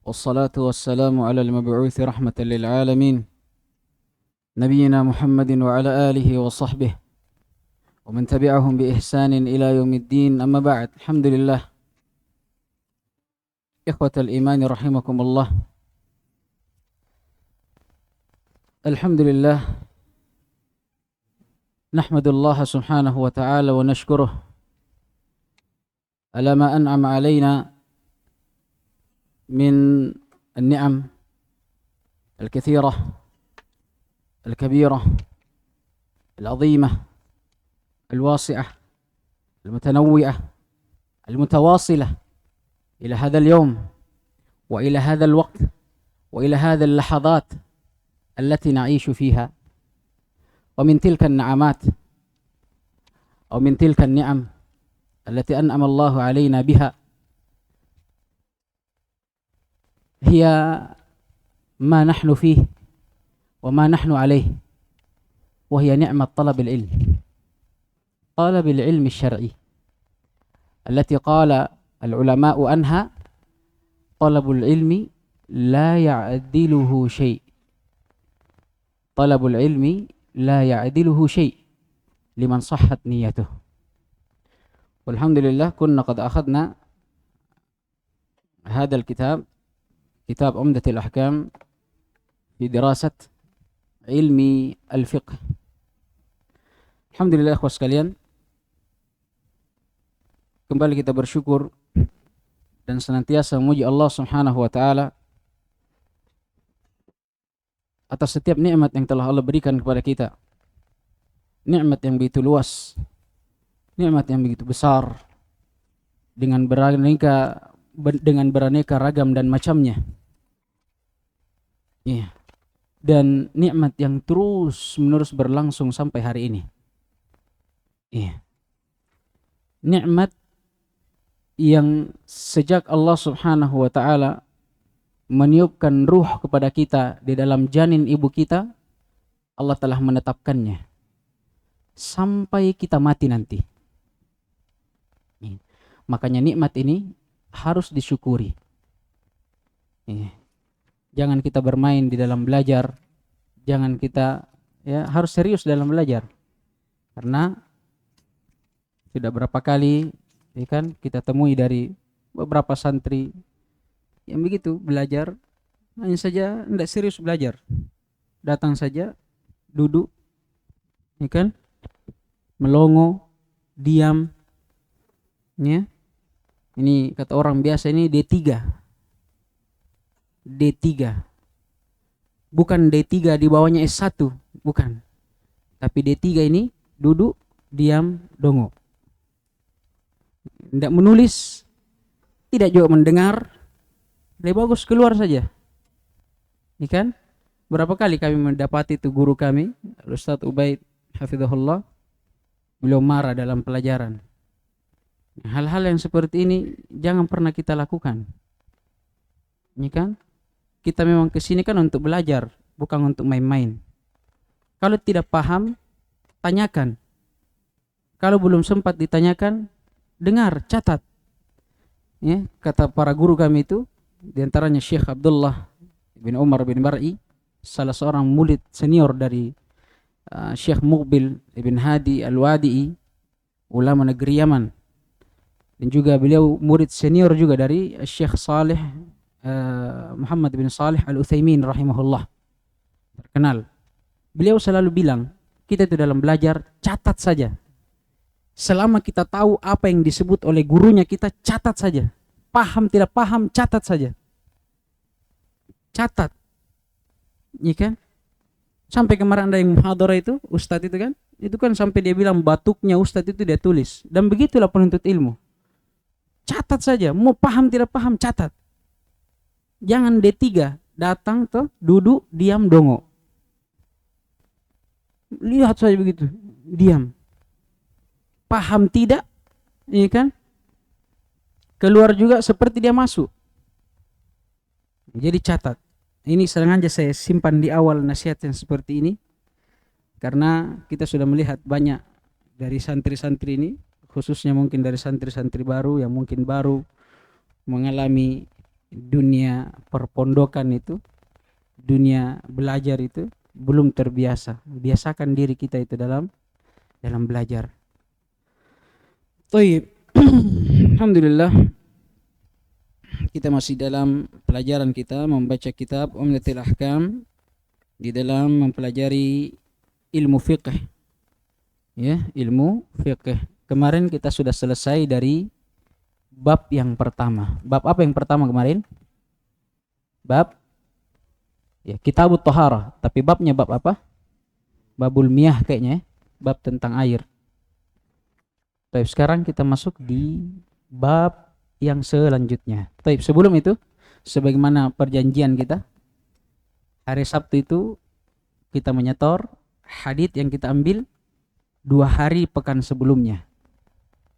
والصلاة والسلام على المبعوث رحمة للعالمين نبينا محمد وعلى آله وصحبه ومن تبعهم بإحسان إلى يوم الدين. أما بعد، الحمد لله إخوة الإيمان رحمكم الله. الحمد لله نحمد الله سبحانه وتعالى ونشكره على ما أنعم علينا من النعم الكثيرة الكبيرة العظيمة الواسعة المتنوعة المتواصلة إلى هذا اليوم وإلى هذا الوقت وإلى هذه اللحظات التي نعيش فيها. ومن تلك النعمات أو من تلك النعم التي أنعم الله علينا بها هي ما نحن فيه وما نحن عليه، وهي نعمة طلب العلم الشرعي التي قال العلماء عنها: طلب العلم لا يعدله شيء، طلب العلم لا يعدله شيء لمن صحت نيته. والحمد لله كنا قد أخذنا هذا الكتاب، كتاب عمدة الأحكام، في دراسة علم الفقه. Alhamdulillah ikhwas sekalian, kembali kita bersyukur dan senantiasa memuji Allah Subhanahu wa taala atas setiap nikmat yang telah Allah berikan kepada kita. Nikmat yang begitu luas, nikmat yang begitu besar, dengan beraneka ragam dan macamnya. Iya. Dan nikmat yang terus menerus berlangsung sampai hari ini. Iya. Nikmat yang sejak Allah Subhanahu wa taala meniupkan ruh kepada kita di dalam janin ibu kita, Allah telah menetapkannya sampai kita mati nanti. Makanya nikmat ini harus disyukuri. Jangan kita bermain di dalam belajar, jangan kita harus serius dalam belajar. Karena sudah berapa kali kita temui dari beberapa santri yang begitu belajar, hanya saja tidak serius belajar. Datang saja, duduk, melongo, diam. Ini kata orang biasa, ini D3. Bukan D3 di bawahnya S1, bukan. Tapi D3 ini duduk, diam, dongo. Tidak menulis, tidak juga mendengar. Lebih bagus keluar saja. Ini kan? Berapa kali kami mendapati itu guru kami, Ustaz Ubaid hafizahullah, beliau marah dalam pelajaran. Hal-hal yang seperti ini jangan pernah kita lakukan. Ini kan? Kita memang kesini kan untuk belajar, bukan untuk main-main. Kalau tidak paham, tanyakan. Kalau belum sempat ditanyakan, dengar, catat. Kata para guru kami itu, diantaranya Syekh Abdullah bin Umar bin Bar'i, salah seorang murid senior dari Syekh Muqbil ibn Hadi al-Wadi'i, ulama negeri Yaman. Dan juga beliau murid senior juga dari Syekh Saleh Muhammad bin Salih Al-Utsaimin rahimahullah, terkenal. Beliau selalu bilang, kita itu dalam belajar catat saja. Selama kita tahu apa yang disebut oleh gurunya, kita catat saja. Paham tidak paham, catat saja. Catat. Iya kan? Sampai kemarin ada yang muhadharah itu, ustadz itu kan sampai dia bilang batuknya ustadz itu dia tulis. Dan begitulah penuntut ilmu. Catat saja, mau paham tidak paham, catat. Jangan D3, datang tuh, duduk, diam, dongo. Lihat saja begitu, diam. Paham tidak, iya kan? Keluar juga seperti dia masuk. Jadi catat. Ini sengaja saya simpan di awal nasihat yang seperti ini, karena kita sudah melihat banyak dari santri-santri ini, khususnya mungkin dari santri-santri baru yang mungkin baru mengalami dunia perpondokan itu, dunia belajar itu belum terbiasa. Biasakan diri kita itu dalam belajar. Baik. Alhamdulillah, kita masih dalam pelajaran kita membaca kitab Umdatul Ahkam di dalam mempelajari ilmu fiqh. Ya, ilmu fiqh. Kemarin kita sudah selesai dari bab yang pertama. Bab apa yang pertama kemarin? Bab ya, Kitabut Thaharah, tapi babnya bab apa? Babul miyah kayaknya, bab tentang air. Baik, sekarang kita masuk di bab yang selanjutnya. Baik, sebelum itu, sebagaimana perjanjian kita, hari Sabtu itu kita menyetor hadits yang kita ambil 2 hari pekan sebelumnya.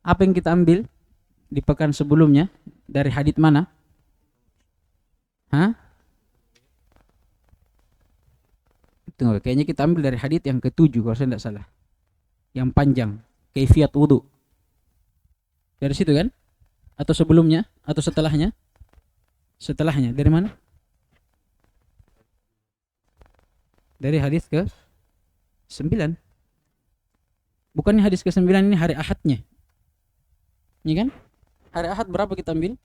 Apa yang kita ambil di pekan sebelumnya? Dari hadits mana? Hah? Tunggu, kayaknya kita ambil dari hadits yang ke-7 kalau saya tidak salah. Yang panjang, kaifiyat wudu. Dari situ kan? Atau sebelumnya? Atau setelahnya? Setelahnya. Dari mana? Dari hadis ke-9. Bukannya hadis ke-9 ini hari Ahadnya? Ini kan? Hari Ahad berapa kita ambil?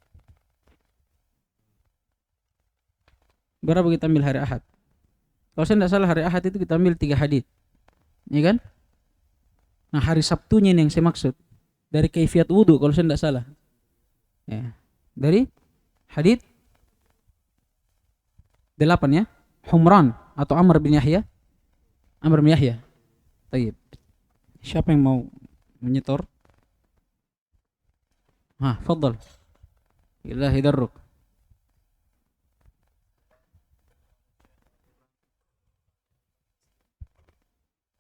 Berapa kita ambil hari Ahad? Kalau saya tidak salah hari Ahad itu kita ambil 3 hadis. Ini kan? Nah, hari Sabtunya ini yang saya maksud. Dari kaifiyat wudu kalau saya tidak salah. Ya. Dari hadits 8 ya. Humran atau Amr bin Yahya. Amr bin Yahya. Baik. Siapa yang mau menyetor? Fadhal. Ilahi darruk.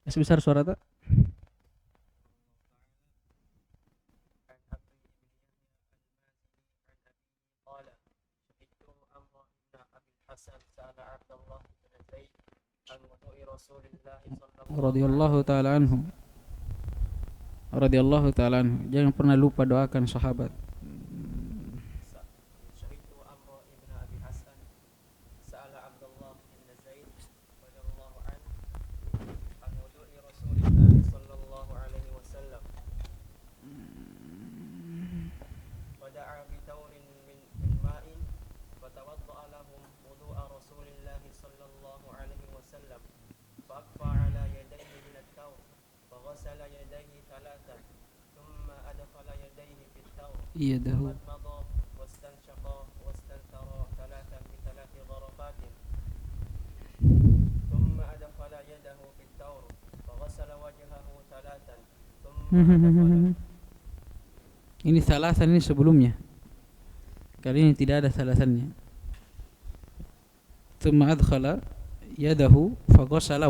Sebesar suara tak? Radhiyallahu ta'ala anhu. Radhiyallahu ta'ala anhu. Jangan pernah lupa doakan sahabat. يده ثم أدخل يده في الثور فغسل وجهه ثلاثا Ini salasan ini sebelumnya. Kali ini tidak ada salasannya. ثم أدخل يده فغسل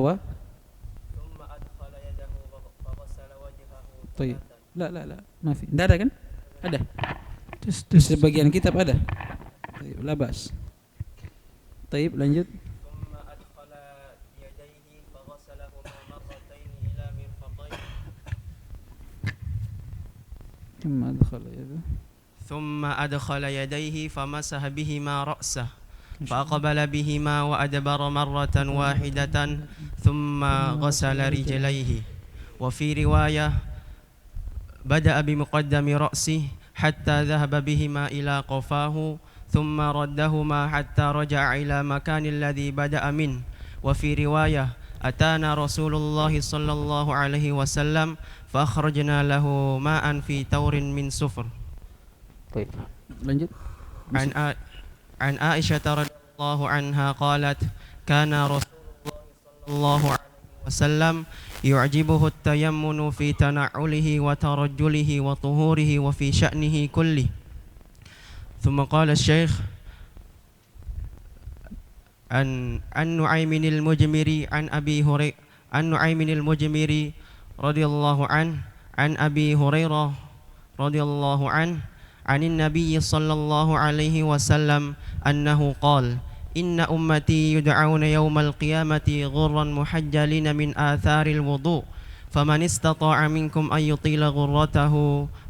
طيب لا ما في. Tidak ada kan? Ada. Di sebagian kitab ada. Baik, labas. Baik, lanjut. ثم أدخل يديه فمسح بهما رأسه فأقبل بهما وأدبر مرة واحدة ثم غسل رجليه. وفي رواية بدأ بمقدم رأسه حتى ذهب بهما إلى قفاه ثم ردهما حتى رجع إلى مكان الذي بدأ منه. وفي رواية أتانا رسول الله صلى الله عليه وسلم فأخرجنا له ماء في تور من سفر. طيب lanjut. عن عائشة رضي الله عنها قالت كان رسول الله صلى الله عليه وسلم يعجبه التيمن في تنعله وترجله وطهوره وفي شأنه كله. ثم قال الشيخ عن نعيم المجمري عن نعيم المجمري رضي الله عنه عن أبي هريرة رضي الله عنه عن النبي صلى الله عليه وسلم أنه قال إن أمتي يدعون يوم القيامة غرا محجلين من آثار الوضوء فمن استطاع منكم أن يطيل غرته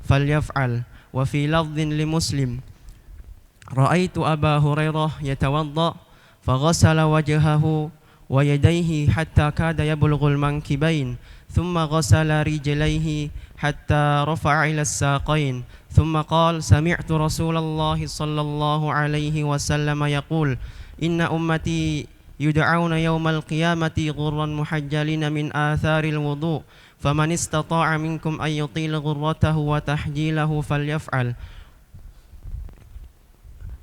فليفعل. وفي لفظ لمسلم رأيت أبا هريرة يتوضأ فغسل وجهه ويديه حتى كاد يبلغ المنكبين ثم غسل رجليه حتى رفع إلى الساقين ثم قال سمعت رسول الله صلى الله عليه وسلم يقول إن أمتي يدعون يوم القيامة غرا محجلين من آثار الوضوء فمن استطاع منكم أن يطيل غرته وتحجيله فليفعل.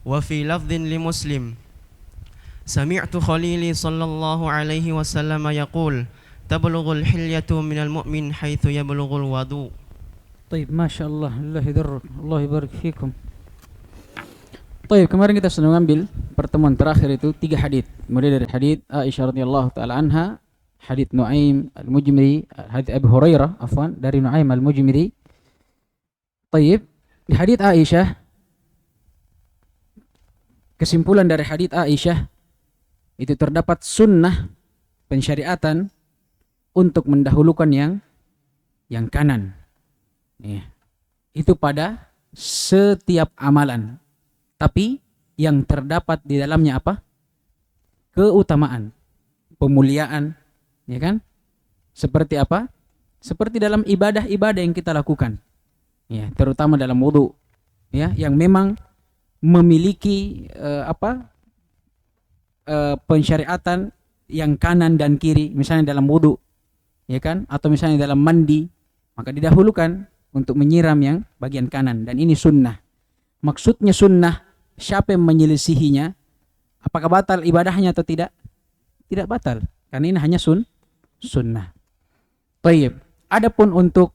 وفي لفظ لمسلم سمعت خليلي صلى الله عليه وسلم يقول تبلغ الحلية من المؤمن حيث يبلغ الوضوء. طيب ما شاء الله, Allah يضرك, Allah يبارك فيكم. Baik, kemarin kita sudah mengambil pertemuan terakhir itu 3 hadits. Mulai dari hadits Aisyah radhiyallahu taala anha, hadits Nuaim al-Mujmiri, hadits Abu Hurairah dari Nuaim al-Mujmiri. Baik, di hadits Aisyah, kesimpulan dari hadits Aisyah itu terdapat sunnah pensyariatan untuk mendahulukan yang kanan. Ya. Itu pada setiap amalan. Tapi yang terdapat di dalamnya apa? Keutamaan, pemuliaan, ya kan? Seperti apa? Seperti dalam ibadah-ibadah yang kita lakukan. Ya, terutama dalam wudu, ya, yang memang memiliki pensyariatan yang kanan dan kiri, misalnya dalam wudu, ya kan? Atau misalnya dalam mandi, maka didahulukan untuk menyiram yang bagian kanan, dan ini sunnah. Maksudnya sunnah, siapa yang menyelisihinya, apakah batal ibadahnya atau tidak? Tidak batal, karena ini hanya sunnah. Baik. Adapun untuk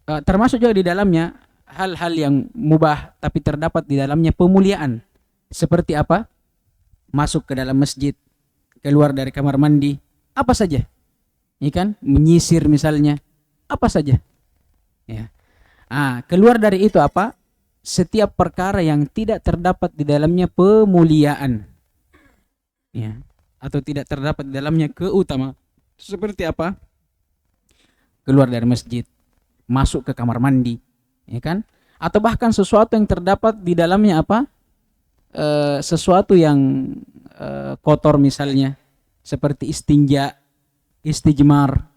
termasuk juga di dalamnya hal-hal yang mubah, tapi terdapat di dalamnya pemuliaan. Seperti apa? Masuk ke dalam masjid, keluar dari kamar mandi, apa saja, ya kan? Menyisir misalnya, apa saja. Ya. Keluar dari itu apa? Setiap perkara yang tidak terdapat di dalamnya pemuliaan, ya, atau tidak terdapat di dalamnya keutamaan. Seperti apa? Keluar dari masjid, masuk ke kamar mandi, ya kan? Atau bahkan sesuatu yang terdapat di dalamnya apa? Sesuatu yang kotor misalnya, seperti istinja, istijmar,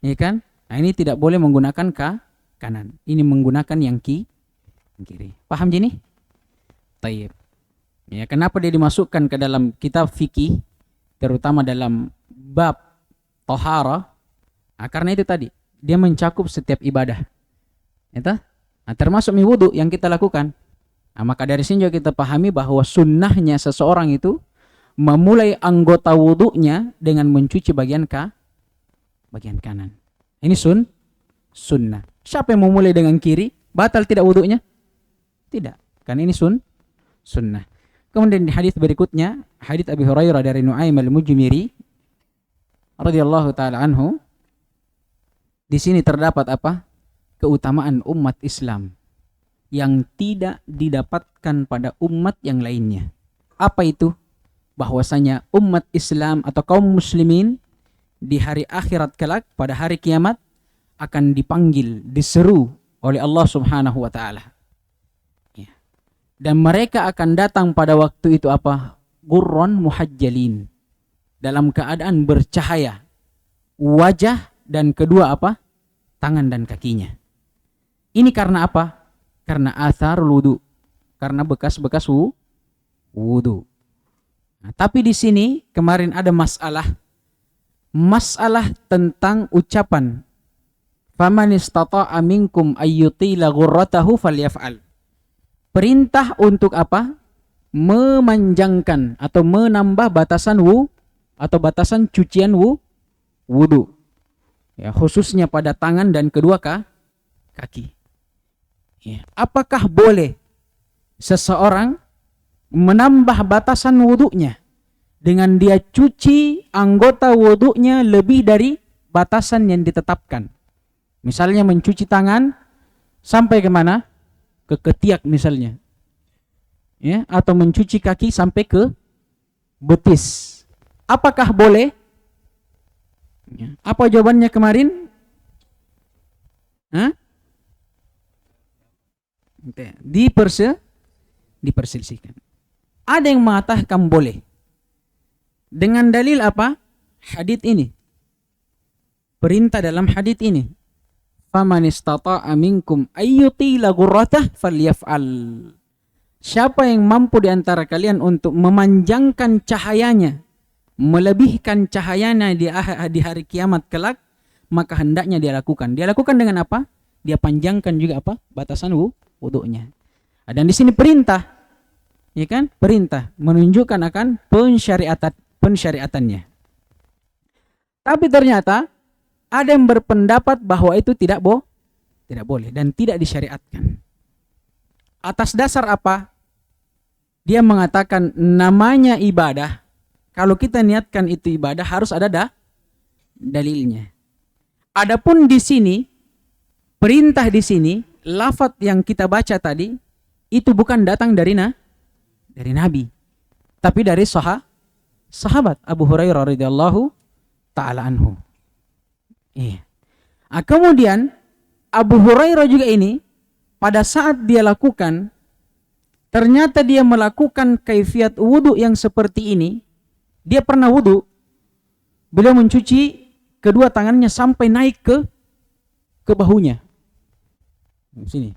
ya kan? Nah, ini tidak boleh menggunakan kanan. Ini menggunakan yang kiri. Paham Jini? Taib. Ya, kenapa dia dimasukkan ke dalam kitab fikih, terutama dalam bab tohara? Karena itu tadi, dia mencakup setiap ibadah. Itu? Termasuk wudu yang kita lakukan. Maka dari sini juga kita pahami bahwa sunnahnya seseorang itu memulai anggota wudunya dengan mencuci bagian kanan. Ini sunnah. Siapa yang memulai dengan kiri, batal tidak wudunya? Tidak, karena ini sunnah. Kemudian di hadis berikutnya, hadis Abi Hurairah dari Nuaim al-Mujmiri radhiyallahu taala anhu. Di sini terdapat apa? Keutamaan umat Islam yang tidak didapatkan pada umat yang lainnya. Apa itu? Bahwasanya umat Islam atau kaum muslimin di hari akhirat kelak, pada hari kiamat, akan dipanggil, diseru oleh Allah Subhanahu wa taala. Dan mereka akan datang pada waktu itu apa? Gurran muhajjalin, dalam keadaan bercahaya wajah dan kedua apa? Tangan dan kakinya. Ini karena apa? Karena athar wudu, karena bekas-bekas wudu. Tapi di sini kemarin ada masalah tentang ucapan faman istata'a minkum ayyutila ghurratahu falyaf'al. Perintah untuk apa? Memanjangkan atau menambah batasan atau batasan cucian wudu. Ya, khususnya pada tangan dan kedua kaki. Ya, apakah boleh seseorang menambah batasan wudunya dengan dia cuci anggota wudunya lebih dari batasan yang ditetapkan? Misalnya mencuci tangan sampai ke mana? Ke ketiak misalnya, ya, atau mencuci kaki sampai ke betis. Apakah boleh? Ya. Apa jawabannya kemarin? Diperselisihkan. Ada yang mengatakan boleh. Dengan dalil apa? Hadits ini. Perintah dalam hadits ini. Faman istata'a minkum ayyutila ghurratah falyaf'al. Siapa yang mampu di antara kalian untuk memanjangkan cahayanya, melebihkan cahayanya di hari kiamat kelak, maka hendaknya dia lakukan. Dia lakukan dengan apa? Dia panjangkan juga apa? Batasan wudunya. Dan di sini perintah, ya kan? Perintah menunjukkan akan pensyariatannya. Tapi ternyata ada yang berpendapat bahwa itu tidak boleh dan tidak disyariatkan. Atas dasar apa? Dia mengatakan namanya ibadah. Kalau kita niatkan itu ibadah harus ada dalilnya. Adapun di sini perintah di sini, lafaz yang kita baca tadi itu bukan datang dari Nabi, tapi dari sahabat Abu Hurairah radhiyallahu taala anhu. Iya. Kemudian Abu Hurairah juga ini pada saat dia lakukan, ternyata dia melakukan kaifiat wudu yang seperti ini. Dia pernah wudu, beliau mencuci kedua tangannya sampai naik ke bahunya. Sini.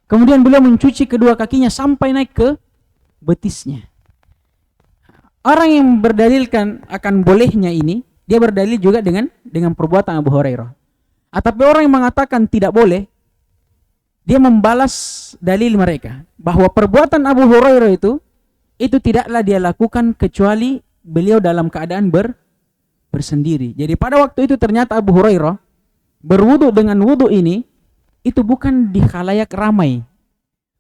Kemudian beliau mencuci kedua kakinya sampai naik ke betisnya. Orang yang berdalilkan akan bolehnya ini, dia berdalil juga dengan perbuatan Abu Hurairah. Tapi orang yang mengatakan tidak boleh, dia membalas dalil mereka bahwa perbuatan Abu Hurairah itu tidaklah dia lakukan kecuali beliau dalam keadaan bersendiri. Jadi pada waktu itu ternyata Abu Hurairah berwudu dengan wudu ini itu bukan di khalayak ramai,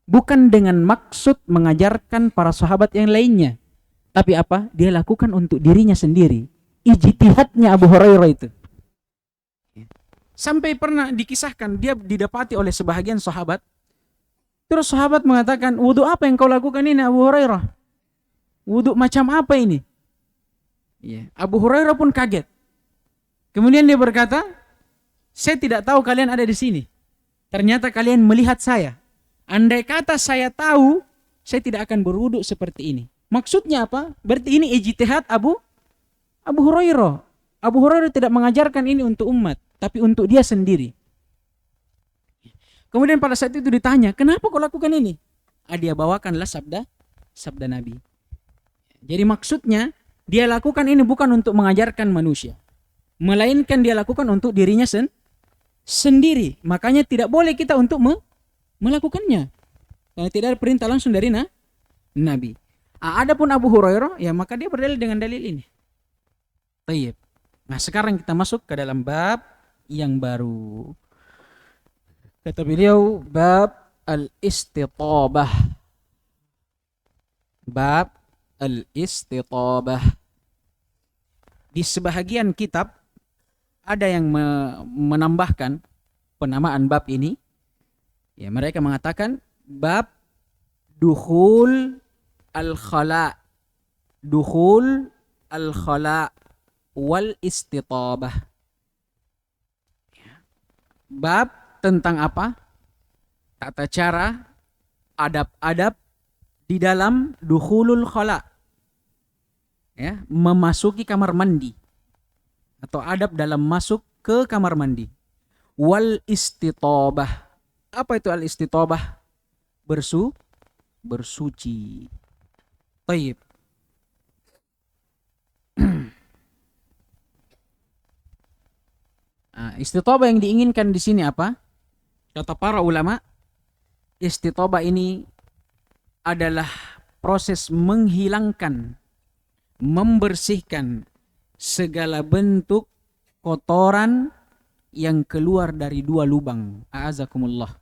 bukan dengan maksud mengajarkan para sahabat yang lainnya, tapi apa? Dia lakukan untuk dirinya sendiri. Ijtihadnya Abu Hurairah itu. Sampai pernah dikisahkan dia didapati oleh sebahagian sahabat. Terus sahabat mengatakan, wudu apa yang kau lakukan ini Abu Hurairah? Wudu macam apa ini? Ya. Abu Hurairah pun kaget. Kemudian dia berkata, saya tidak tahu kalian ada di sini. Ternyata kalian melihat saya. Andai kata saya tahu, saya tidak akan berwudu seperti ini. Maksudnya apa? Berarti ini ijtihad Abu Hurairah. Abu Hurairah tidak mengajarkan ini untuk umat, tapi untuk dia sendiri. Kemudian pada saat itu ditanya, kenapa kau lakukan ini? Dia bawakanlah sabda Nabi. Jadi maksudnya, dia lakukan ini bukan untuk mengajarkan manusia, melainkan dia lakukan untuk dirinya sendiri. Makanya tidak boleh kita untuk melakukannya, karena tidak ada perintah langsung dari Nabi. Adapun Abu Hurairah, ya maka dia berdalil dengan dalil ini. Tayyib. Nah sekarang kita masuk ke dalam bab yang baru. Kata beliau, bab al-istitabah. Bab al-istitabah. Di sebahagian kitab ada yang menambahkan penamaan bab ini. Ya, mereka mengatakan bab dukhul al-khala. Dukhul al-khala wal istitabah. Bab tentang apa? Tata cara, adab-adab di dalam dukhulul khala. Ya, memasuki kamar mandi. Atau adab dalam masuk ke kamar mandi. Wal istitabah. Apa itu al istitabah? Bersuci. Tayyib. Istitabah yang diinginkan di sini apa? Kata para ulama, istitabah ini adalah proses menghilangkan, membersihkan segala bentuk kotoran yang keluar dari dua lubang. A'azakumullah.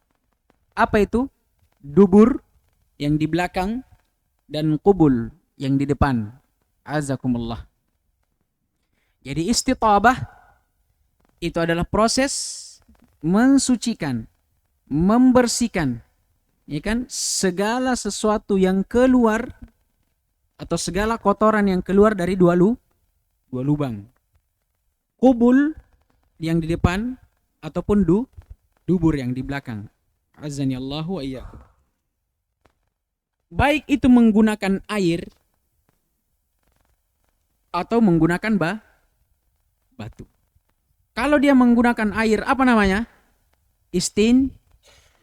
Apa itu? Dubur yang di belakang dan qubul yang di depan. A'azakumullah. Jadi istitabah itu adalah proses mensucikan, membersihkan, ya kan, segala sesuatu yang keluar atau segala kotoran yang keluar dari dua lubang. Qubul yang di depan ataupun dubur yang di belakang. Azani Allahu wa iyyakum. baik itu menggunakan air atau menggunakan batu. Kalau dia menggunakan air, apa namanya?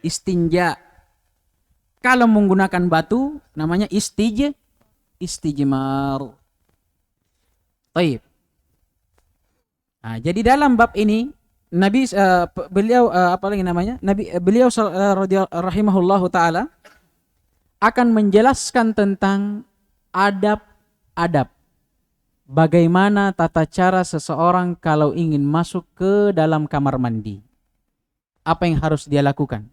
Istinja. Kalau menggunakan batu, namanya istijmar. Taib. Nah, jadi dalam bab ini Nabi beliau apa lagi namanya? Beliau rahimahullahu taala akan menjelaskan tentang adab-adab. Bagaimana tata cara seseorang kalau ingin masuk ke dalam kamar mandi. Apa yang harus dia lakukan?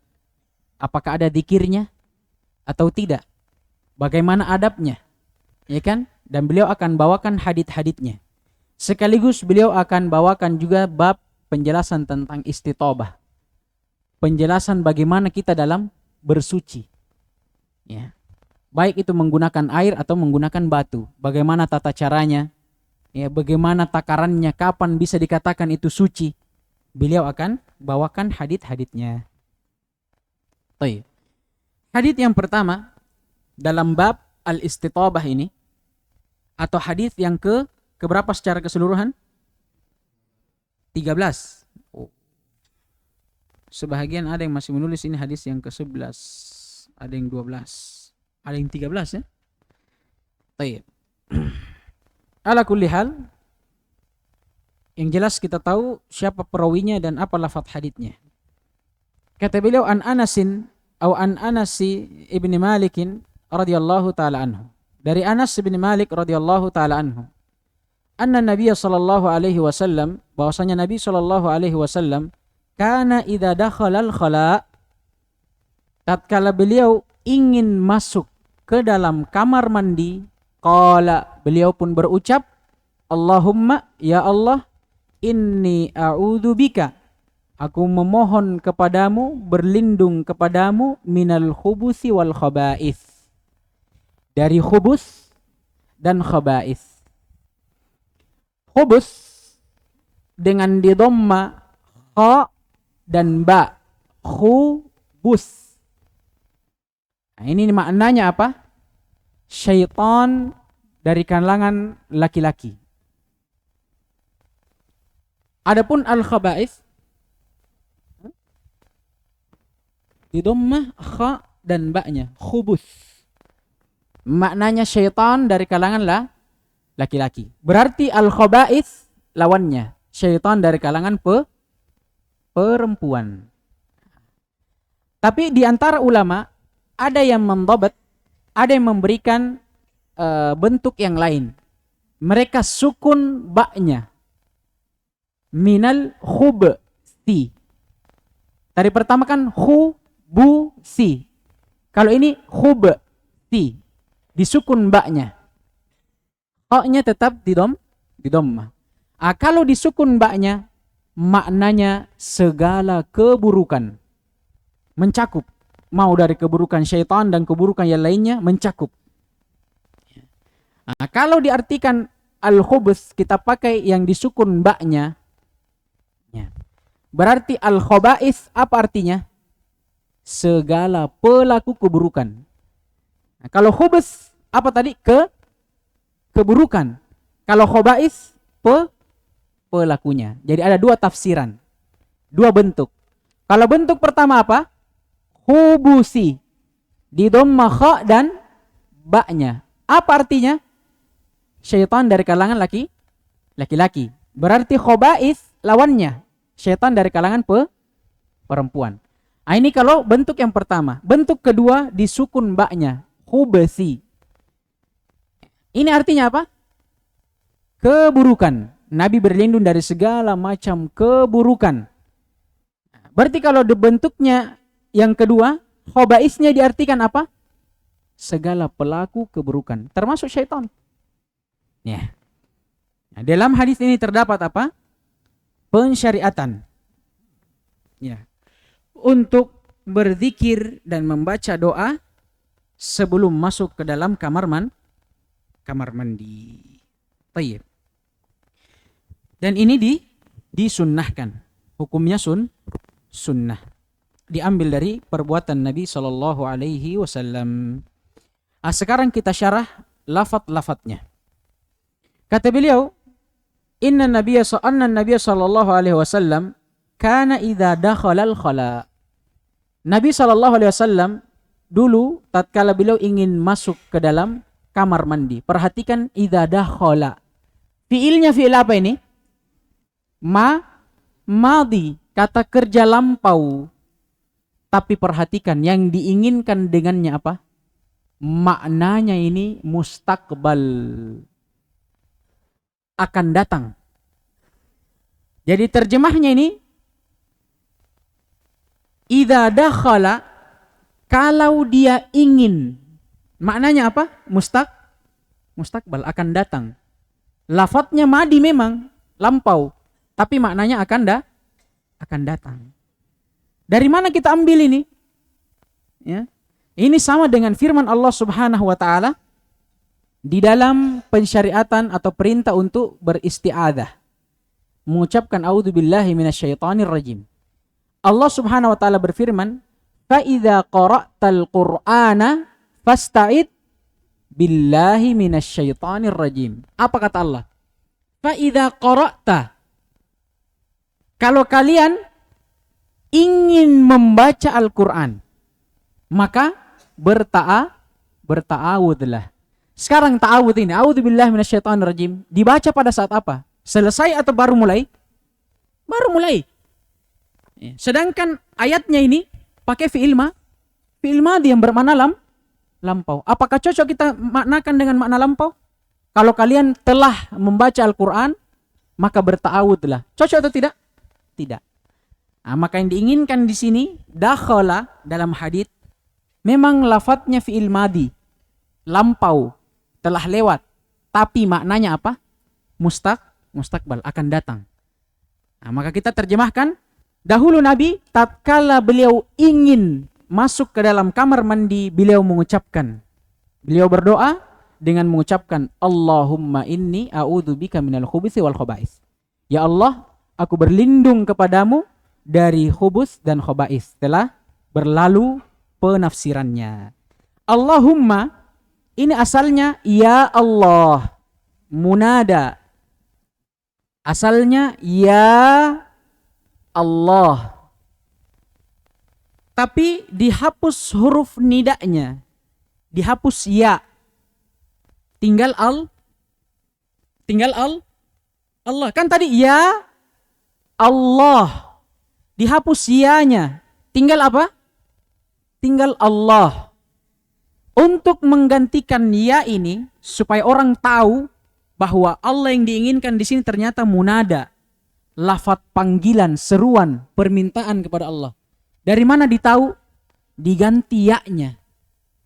Apakah ada zikirnya atau tidak? Bagaimana adabnya? Ya kan? Dan beliau akan bawakan hadits-haditsnya. Sekaligus beliau akan bawakan juga bab penjelasan tentang istitobah. Penjelasan bagaimana kita dalam bersuci. Ya. Baik itu menggunakan air atau menggunakan batu. Bagaimana tata caranya? Ya, bagaimana takarannya? Kapan bisa dikatakan itu suci? Beliau akan bawakan hadits-haditsnya. Baik. Hadits yang pertama dalam bab al-istitobah ini, atau hadits yang keberapa secara keseluruhan? 13. Oh. Sebahagian ada yang masih menulis ini hadis yang ke-11, ada yang 12, ada yang 13 ya. Baik. Ala kulli hal, yang jelas kita tahu siapa perawinya dan apa lafaz haditsnya. Kata beliau an Anasin atau an Anasi ibni Malikin radhiyallahu taala anhu. Dari Anas bin Malik radhiyallahu taala anhu. Anna Nabiy sallallahu alaihi wasallam, bahwasanya Nabi sallallahu alaihi wasallam kana idza dakhala al-khala, tatkala beliau ingin masuk ke dalam kamar mandi, qala, beliau pun berucap, Allahumma, ya Allah, inni a'udzubika, aku memohon kepadamu, berlindung kepadamu, minal khubuthi wal khaba'ith, dari khubus dan khaba'ith. Khubus dengan didhamma kha dan ba, khubus. Nah, ini maknanya apa? Syaitan dari kalangan laki-laki. Adapun al-khaba'ith didhammah kha dan ba-nya, khubus. Maknanya syaitan dari kalangan laki-laki. Berarti al-khaba'ith lawannya syaitan dari kalangan perempuan. Tapi di antara ulama ada yang mendobat, ada yang memberikan bentuk yang lain. Mereka sukun ba-nya. Minal khubsi. Tadi pertama kan khubusi. Kalau ini khubsi. Disukun ba-nya. O-nya tetap didhammah. Kalau disukun ba-nya, maknanya segala keburukan. Mencakup. Mau dari keburukan syaitan dan keburukan yang lainnya, mencakup. Kalau diartikan al-khubus, kita pakai yang disukun ba-nya, ya. Berarti al-khaba'is apa artinya? Segala pelaku keburukan. Kalau khubus apa tadi? Keburukan. Kalau khaba'is pelakunya. Jadi ada dua tafsiran, dua bentuk. Kalau bentuk pertama apa? Khubusi, di dhamma kha dan ba-nya. Apa artinya? Syaitan dari kalangan laki-laki. Berarti khaba'is lawannya syaitan dari kalangan perempuan. Ini kalau bentuk yang pertama. Bentuk kedua disukun ba-nya, khubasi. Ini artinya apa? Keburukan. Nabi berlindung dari segala macam keburukan. Berarti kalau bentuknya yang kedua, khabaisnya diartikan apa? Segala pelaku keburukan, termasuk syaitan. Ya. Nah, dalam hadis ini terdapat apa? Pensyariatan. Ya. Untuk berzikir dan membaca doa sebelum masuk ke dalam kamar mandi. Tayyib. Dan ini disunnahkan. Hukumnya sunnah. Diambil dari perbuatan Nabi sallallahu alaihi wasallam. Sekarang kita syarah lafaz-lafaznya. Kata beliau, anna Nabiya sallallahu alaihi wasallam kana idza dakhala al-khala. Nabi sallallahu alaihi wasallam dulu tatkala beliau ingin masuk ke dalam kamar mandi. Perhatikan idza dakhala. Fiilnya fiil apa ini? Madhi, kata kerja lampau. Tapi perhatikan yang diinginkan dengannya apa? Maknanya ini mustaqbal, akan datang. Jadi terjemahnya ini idza dakhala, kalau dia ingin. Maknanya apa? Mustaqbal, akan datang. Lafadznya madi memang lampau, tapi maknanya akan datang. Dari mana kita ambil ini? Ya. Ini sama dengan firman Allah Subhanahu wa taala di dalam pensyariatan atau perintah untuk beristi'adzah. Mengucapkan a'udzubillahi minasyaitonir rajim. Allah Subhanahu wa taala berfirman, "Fa idza qara'tal Qur'ana fasta'id billahi minasyaitonir rajim." Apa kata Allah? Fa idza qara'ta, kalau kalian ingin membaca Al-Qur'an, maka berta'awudlah. Sekarang ta'awud ini, a'udzubillahi minasyaitonirrajim, dibaca pada saat apa? Selesai atau baru mulai? Baru mulai. Sedangkan ayatnya ini pakai fi'il madhi yang bermakna lampau. Apakah cocok kita maknakan dengan makna lampau? Kalau kalian telah membaca Al-Qur'an, maka berta'awudlah. Cocok atau tidak? Tidak. Maka yang diinginkan di sini dakhala dalam hadits memang lafadznya fi'il madhi, lampau, telah lewat, tapi maknanya apa? Mustaqbal, akan datang. Maka kita terjemahkan, dahulu Nabi tatkala beliau ingin masuk ke dalam kamar mandi, beliau berdoa dengan mengucapkan Allahumma inni a'udzubika minal khubuthi wal khaba'is. Ya Allah, aku berlindung kepadamu dari khubus dan khaba'is. Telah berlalu penafsirannya. Allahumma ini asalnya ya Allah, munada. Asalnya ya Allah. Tapi dihapus huruf nidanya. Dihapus ya. Tinggal Allah. Kan tadi ya Allah. Dihapus ya-nya. Tinggal apa? Tinggal Allah. Untuk menggantikan ya ini supaya orang tahu bahwa Allah yang diinginkan di sini ternyata munada, lafaz panggilan, seruan, permintaan kepada Allah. Dari mana ditahu? Diganti ya-nya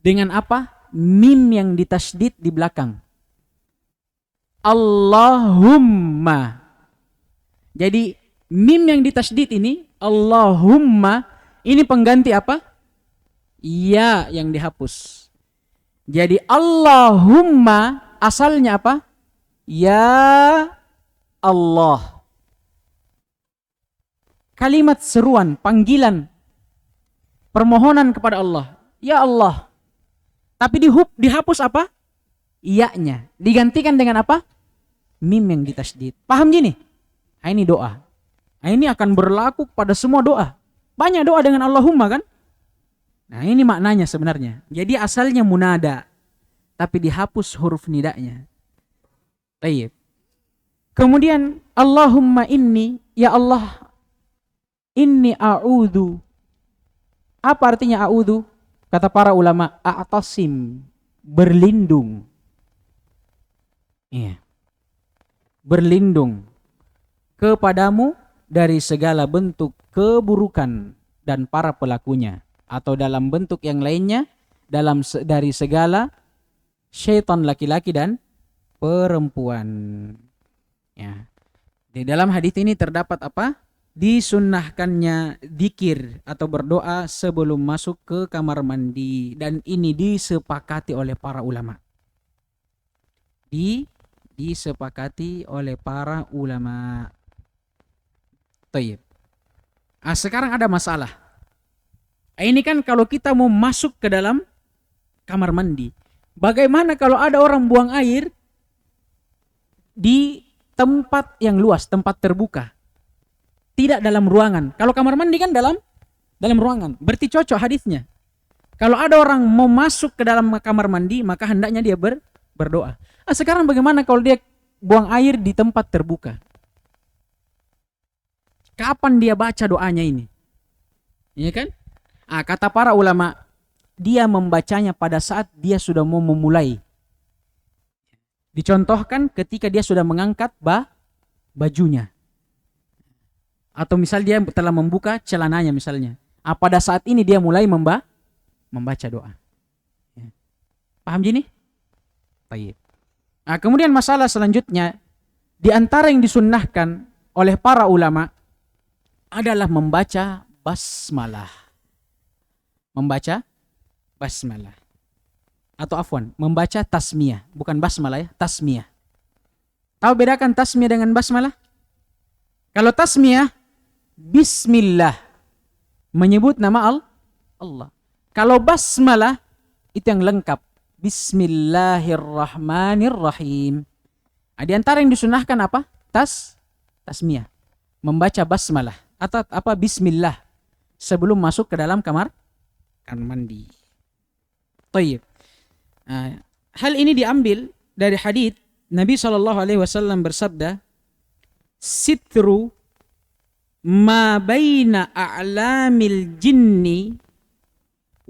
dengan apa? Mim yang ditasydid di belakang. Allahumma. Jadi mim yang ditasydid ini Allahumma ini pengganti apa? Ya yang dihapus. Jadi Allahumma asalnya apa? Ya Allah. Kalimat seruan, panggilan, permohonan kepada Allah. Ya Allah. Tapi dihapus apa? Iya-nya. Digantikan dengan apa? Mim yang ditasydid. Paham gini? Ini doa. Ini akan berlaku pada semua doa. Banyak doa dengan Allahumma kan? Nah ini maknanya sebenarnya. Jadi asalnya munada, tapi dihapus huruf nidanya. Baik. Kemudian Allahumma inni, ya Allah, inni a'udhu. Apa artinya a'udhu? Kata para ulama, a'tasim, berlindung. Iya. Berlindung kepadamu dari segala bentuk keburukan dan para pelakunya, atau dalam bentuk yang lainnya dari segala syaitan laki-laki dan perempuan. Ya. Di dalam hadis ini terdapat apa? Disunnahkannya zikir atau berdoa sebelum masuk ke kamar mandi, dan ini disepakati oleh para ulama. Disepakati oleh para ulama. Tayyib. Sekarang ada masalah. Ini kan kalau kita mau masuk ke dalam kamar mandi, Bagaimana kalau ada orang buang air di tempat yang luas, tempat terbuka, tidak dalam ruangan? Kalau kamar mandi kan dalam ruangan, berarti cocok hadisnya. Kalau ada orang mau masuk ke dalam kamar mandi, maka hendaknya dia berdoa. Sekarang bagaimana kalau dia buang air di tempat terbuka? Kapan dia baca doanya ini? Iya kan? Kata para ulama, dia membacanya pada saat dia sudah mau memulai. Dicontohkan ketika dia sudah mengangkat bajunya. Atau misal dia telah membuka celananya misalnya. Pada saat ini dia mulai membaca doa. Paham gini? Baik. Kemudian masalah selanjutnya, di antara yang disunnahkan oleh para ulama adalah membaca basmalah. Membaca basmalah. Atau afwan, membaca tasmiyah. Bukan basmalah ya, tasmiyah. Tahu bedakan tasmiyah dengan basmalah? Kalau tasmiyah, bismillah, menyebut nama Allah. Kalau basmalah, itu yang lengkap. Bismillahirrahmanirrahim. Di antara yang disunahkan apa? Tasmiyah. Membaca basmalah. Atau bismillah. Sebelum masuk ke dalam kamar mandi. Tayyib. Hal ini diambil dari hadits Nabi SAW bersabda, sitru ma baina a'lamil jinni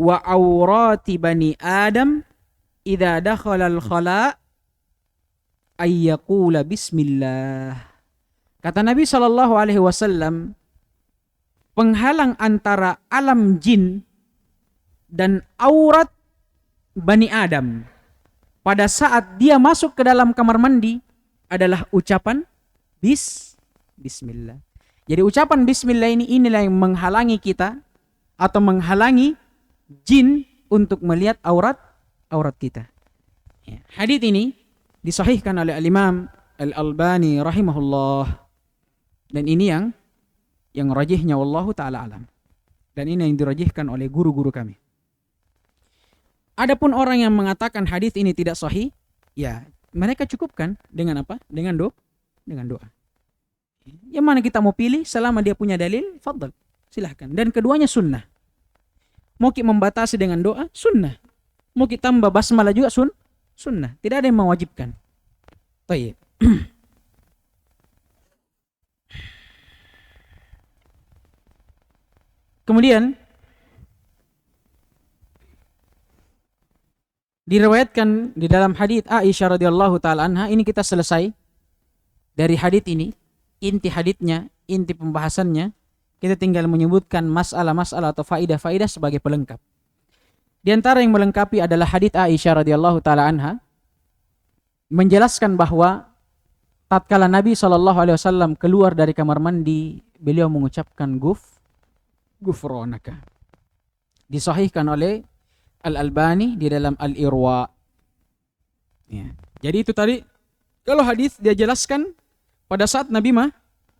wa awrati bani Adam idza dakhala al-khala ayyaqula bismillah. Kata Nabi SAW, penghalang antara alam jin dan aurat Bani Adam pada saat dia masuk ke dalam kamar mandi adalah ucapan bismillah. Jadi ucapan bismillah inilah yang menghalangi kita atau menghalangi jin untuk melihat aurat kita. Hadits ini disahihkan oleh Al-Imam Al-Albani rahimahullah. Dan ini yang rajihnya wallahu ta'ala alam. Dan ini yang dirajihkan oleh guru-guru kami. Adapun orang yang mengatakan hadis ini tidak sahih, ya mereka cukupkan dengan apa? Dengan doa. Yang mana kita mau pilih selama dia punya dalil, fadl, silahkan. Dan keduanya sunnah. Mau kita membatasi dengan doa, sunnah. Mau kita tambah basmalah juga sunnah. Tidak ada yang mewajibkan. Baik. Kemudian diriwayatkan di dalam hadits Aisyah radhiyallahu taala anha, ini kita selesai dari hadits ini, inti haditsnya, inti pembahasannya, kita tinggal menyebutkan masalah-masalah atau faidah-faidah sebagai pelengkap. Di antara yang melengkapi adalah hadits Aisyah radhiyallahu taala anha menjelaskan bahwa tatkala Nabi SAW keluar dari kamar mandi, beliau mengucapkan gufronaka. Disahihkan oleh Al-Albani di dalam Al-Irwa. Ya. Jadi itu tadi, kalau hadis dia jelaskan pada saat Nabi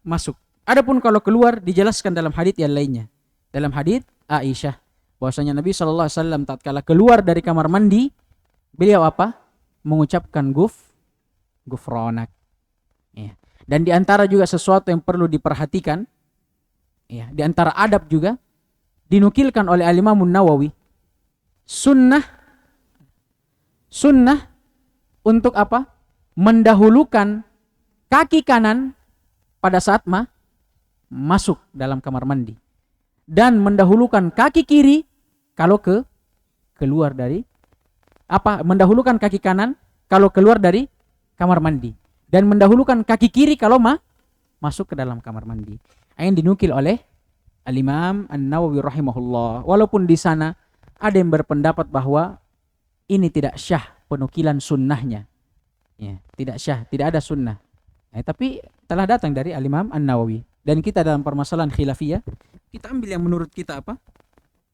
masuk. Adapun kalau keluar dijelaskan dalam hadis yang lainnya. Dalam hadis Aisyah, bahwasanya Nabi SAW tatkala keluar dari kamar mandi, beliau apa? Mengucapkan gufronak. Ya. Dan di antara juga sesuatu yang perlu diperhatikan, ya, di antara adab juga dinukilkan oleh Al-Imam Nawawi, sunnah untuk apa? Mendahulukan kaki kanan pada saat masuk dalam kamar mandi, dan mendahulukan kaki kiri kalau keluar dari mendahulukan kaki kanan kalau keluar dari kamar mandi, dan mendahulukan kaki kiri kalau masuk ke dalam kamar mandi. Yang dinukil oleh Al-Imam An-Nawawi rahimahullah. Walaupun di sana ada yang berpendapat bahwa ini tidak syah penukilan sunnahnya. Ya, tidak syah, tidak ada sunnah. Tapi telah datang dari Al-Imam An-Nawawi. Dan kita dalam permasalahan khilafiyah, kita ambil yang menurut kita apa?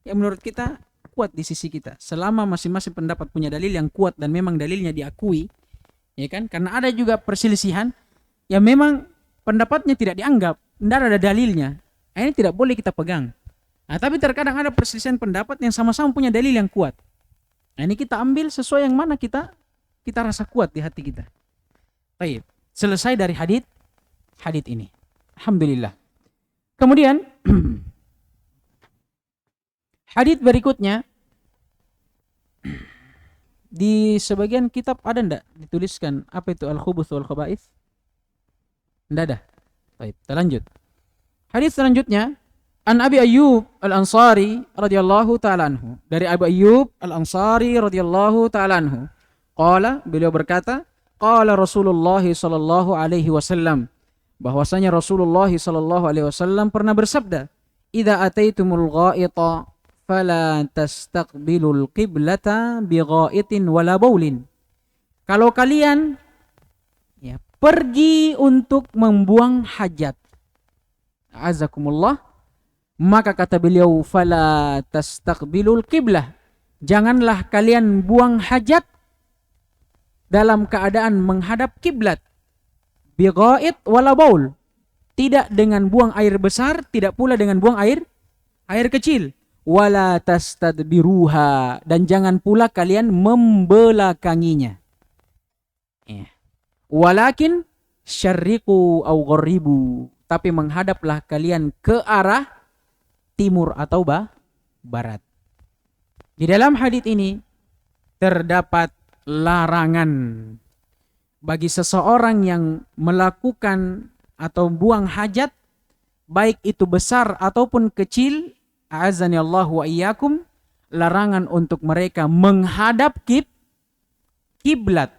Yang menurut kita kuat di sisi kita. Selama masing-masing pendapat punya dalil yang kuat dan memang dalilnya diakui, ya kan? Karena ada juga perselisihan yang memang pendapatnya tidak dianggap, tidak ada dalilnya. Ini tidak boleh kita pegang. Tapi terkadang ada perselisihan pendapat yang sama-sama punya dalil yang kuat. Nah, ini kita ambil sesuai yang mana kita rasa kuat di hati kita. Baik, selesai dari hadits ini. Alhamdulillah. Kemudian hadits berikutnya di sebagian kitab ada ndak dituliskan apa itu al-khubuts wal khaba'its? Ndak ada. Baik, kita lanjut. Hadits selanjutnya An Abi Ayyub Al-Ansari radhiyallahu ta'ala anhu. Dari Abu Ayyub Al-Ansari radhiyallahu ta'ala anhu. Qala, beliau berkata, qala Rasulullah sallallahu alaihi wasallam, bahwasanya Rasulullah sallallahu alaihi wasallam pernah bersabda, "Idza ataitumul gha'ita fala tastaqbilul qiblata bighaitin wala baulin." Kalau kalian pergi untuk membuang hajat, azakumullah, maka kata beliau, fala tastaqbilul qiblah, janganlah kalian buang hajat dalam keadaan menghadap kiblat, bighait wala baul, tidak dengan buang air besar, tidak pula dengan buang air kecil, wala tastadbiruha, dan jangan pula kalian membelakanginya. Walakin syarriqu au gharribu, tapi menghadaplah kalian ke arah timur atau barat. Di dalam hadits ini terdapat larangan bagi seseorang yang melakukan atau buang hajat, baik itu besar ataupun kecil, a'azzani Allah wa iyyakum, larangan untuk mereka menghadap kiblat,